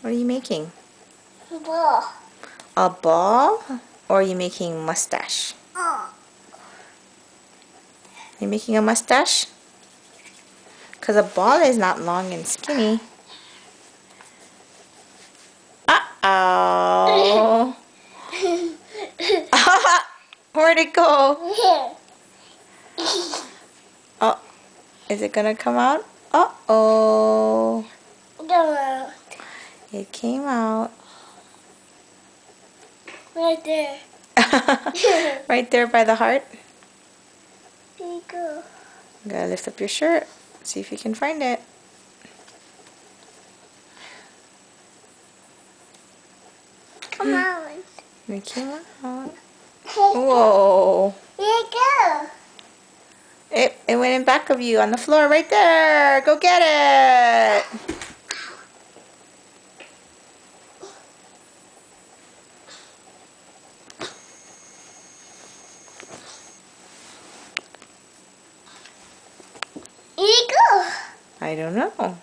What are you making? Ball. A ball? Or are you making mustache? You making a mustache? Because a ball is not long and skinny. Uh-oh. Where'd it go? Oh, is it gonna come out? Uh-oh. It came out. Right there. Right there by the heart. There you go. You gotta lift up your shirt. See if you can find it. Come on. It came out. Here Whoa. you go. It went in back of you on the floor right there. Go get it. Here you go. I don't know.